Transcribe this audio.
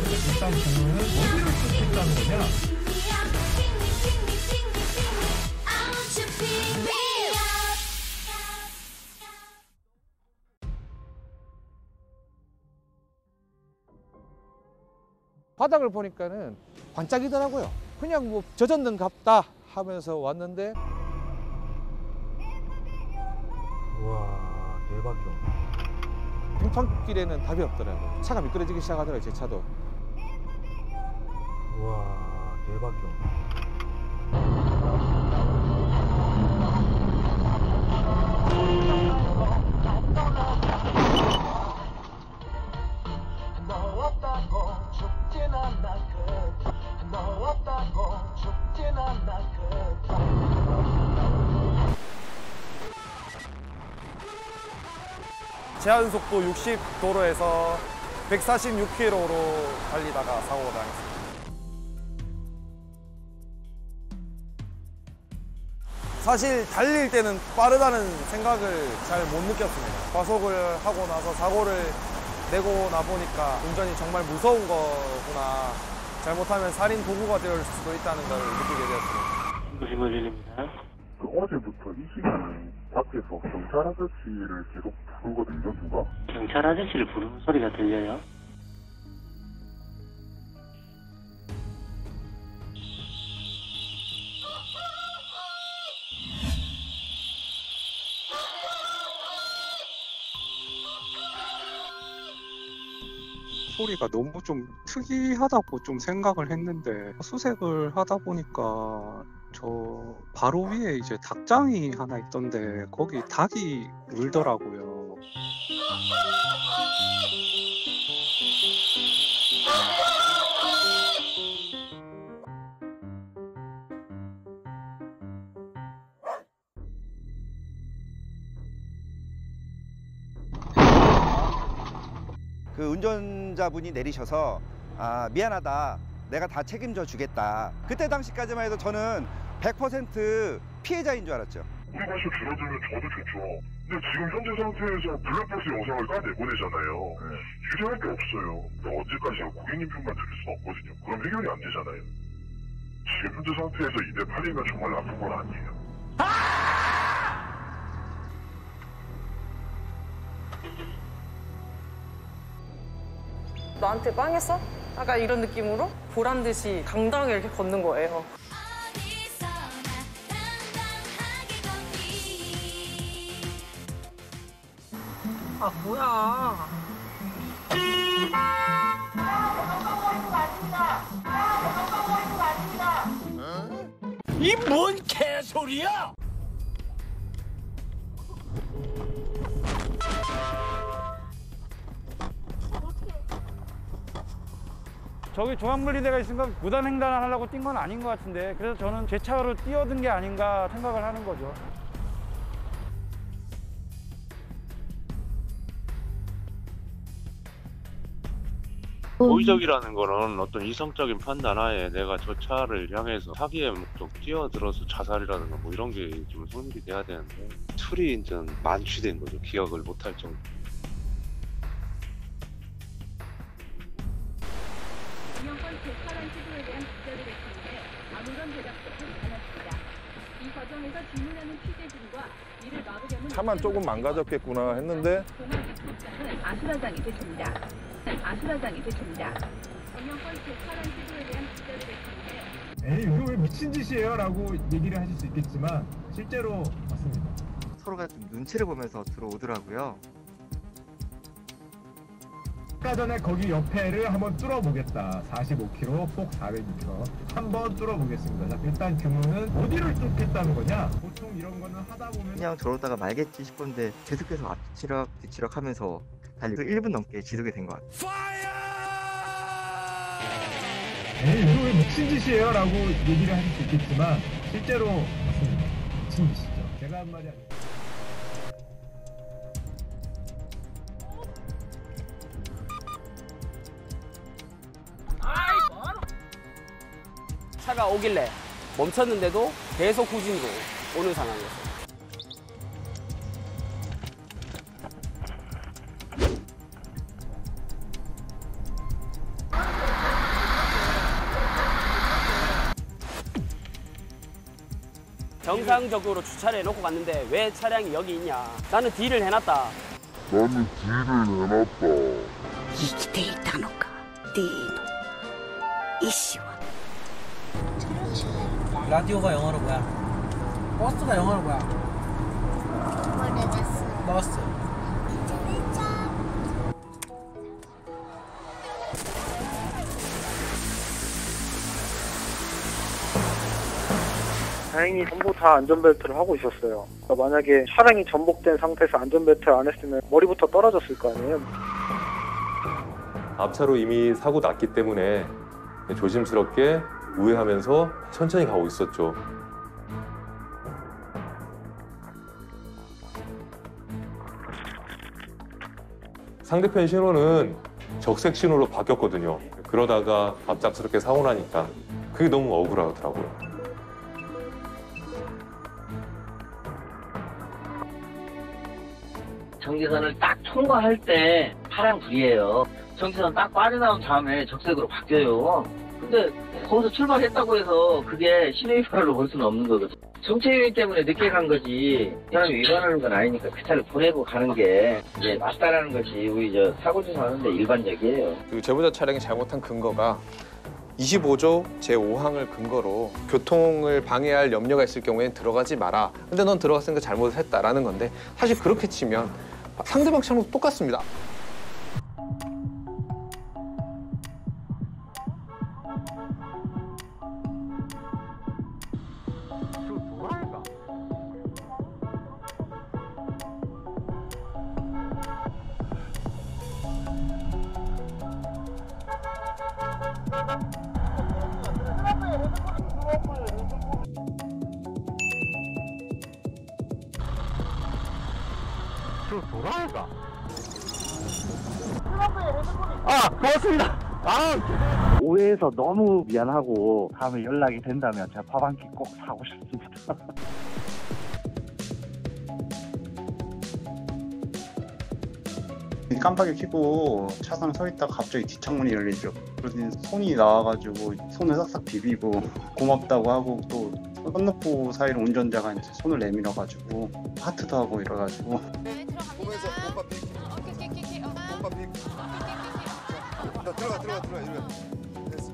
일단 질문은 어디를 쫓겠다는 거냐? 바닥을 보니까는 반짝이더라고요. 그냥 뭐 젖었는 갑다 하면서 왔는데 우와, 대박이다. 빙판길에는 답이 없더라고요. 차가 미끄러지기 시작하더라고요, 제 차도. 우와, 대박이다. 제한 속도 60도로에서 146km로 달리다가 사고가 당했습니다. 사실 달릴 때는 빠르다는 생각을 잘 못 느꼈습니다. 과속을 하고 나서 사고를 내고 나 보니까 운전이 정말 무서운 거구나. 잘못하면 살인 도구가 될 수도 있다는 걸 느끼게 되었습니다. 조심을드립니다. 어제부터 이 시간에 밖에서 경찰 아저씨를 계속 부르거든요, 누가? 경찰 아저씨를 부르는 소리가 들려요? 소리가 너무 좀 특이하다고 좀 생각을 했는데 수색을 하다 보니까 저 바로 위에 이제 닭장이 하나 있던데 거기 닭이 울더라고요. 그 운전자분이 내리셔서 미안하다, 내가 다 책임져 주겠다. 그때 당시까지만 해도 저는 100% 피해자인 줄 알았죠. 우리 과실 줄어들면 저도 좋죠. 근데 지금 현재 상태에서 블랙박스 영상을 다 내보내잖아요. 유지할 게 없어요. 근데 언제까지 고객님 편만 들을 수는 없거든요. 그럼 해결이 안 되잖아요. 지금 현재 상태에서 이대 팔리면 정말 나쁜 건 아니에요. 나한테 빵했어? 약간 이런 느낌으로 보란 듯이 당당하게 이렇게 걷는 거예요. 아, 뭐야. 이 뭔 개소리야! 저기 조각물리대가 있으니까 무단횡단을 하려고 뛴 건 아닌 것 같은데, 그래서 저는 제 차로 뛰어든 게 아닌가 생각을 하는 거죠. 고의적이라는 거는 어떤 이성적인 판단 하에 내가 저 차를 향해서 사기의 목적 뛰어들어서 자살이라든가 뭐 이런 게 좀 성립이 돼야 되는데 술이 이제 만취된 거죠. 기억을 못할 정도. 김영권 제8원 시도에 대한 기자를 했는데 아무런 대답도 하지 않았습니다. 이 과정에서 질문하는 취재진과 이를 막으려는 차만 조금 망가졌겠구나 했는데 아수라장이 됐습니다. 아수라장이 됐습니다. 김영권 제8원 시도에 대한 기자를 했는데 에이, 이거 왜 미친 짓이에요? 라고 얘기를 하실 수 있겠지만 실제로 맞습니다. 서로가 좀 눈치를 보면서 들어오더라고요. 아까 전에 거기 옆에를 한번 뚫어보겠다. 45km, 폭 400m. 한번 뚫어보겠습니다. 자, 일단 규모는 어디를 뚫겠다는 거냐? 보통 이런 거는 하다 보면 그냥 저러다가 말겠지 싶었는데 계속해서 앞뒤치락 하면서 달리고 1분 넘게 지속이 된 것 같아요. 에이, 이거 왜 미친 짓이에요? 라고 얘기를 하실 수 있겠지만 실제로 맞습니다. 미친 짓이죠. 제가 한 말이 아니라. 차가 오길래 멈췄는데도 계속 후진으로 오는 상황이었어요. 정상적으로 주차를 해놓고 갔는데 왜 차량이 여기 있냐. 나는 딜을 해놨다. 나는 딜을 해놨다. 生きていたのか D の意志は 라디오가 영어로 뭐야? 버스가 영어로 뭐야? 버스. 다행히 전부 다 안전벨트를 하고 있었어요. 그러니까 만약에 차량이 전복된 상태에서 안전벨트를 안 했으면 머리부터 떨어졌을 거 아니에요. 앞차로 이미 사고 났기 때문에 조심스럽게 우회하면서 천천히 가고 있었죠. 상대편 신호는 적색 신호로 바뀌었거든요. 그러다가 갑작스럽게 사고 나니까 그게 너무 억울하더라고요. 정지선을 딱 통과할 때 파랑 불이에요. 정지선 딱 빠져나온 다음에 적색으로 바뀌어요. 근데 거기서 출발했다고 해서 그게 신호 위반으로 볼 수는 없는 거거든. 정체 요인 때문에 늦게 간 거지 사람이 위반하는 건 아니니까 그 차를 보내고 가는 게 이제 맞다라는 것이 우리 저 사고 조사하는데 일반적이에요. 그 제보자 차량이 잘못한 근거가 25조 제5항을 근거로 교통을 방해할 염려가 있을 경우에는 들어가지 마라. 근데 넌 들어갔으니까 잘못을 했다라는 건데 사실 그렇게 치면 상대방 차량도 똑같습니다. 돌아올까? 아, 고맙습니다. 아, 오해해서 너무 미안하고 다음에 연락이 된다면 제가 밥 한 끼 꼭 사고 싶습니다. 깜빡이 켜고 차상 서 있다가 갑자기 뒷창문이 열리죠. 그러더니 손이 나와가지고 손을 싹싹 비비고 고맙다고 하고 또 썬루프 사이로 운전자가 이제 손을 내밀어가지고 하트도 하고 이래가지고 보면서 오빠 픽. 오빠 픽. 자, 들어가 이래. 됐어.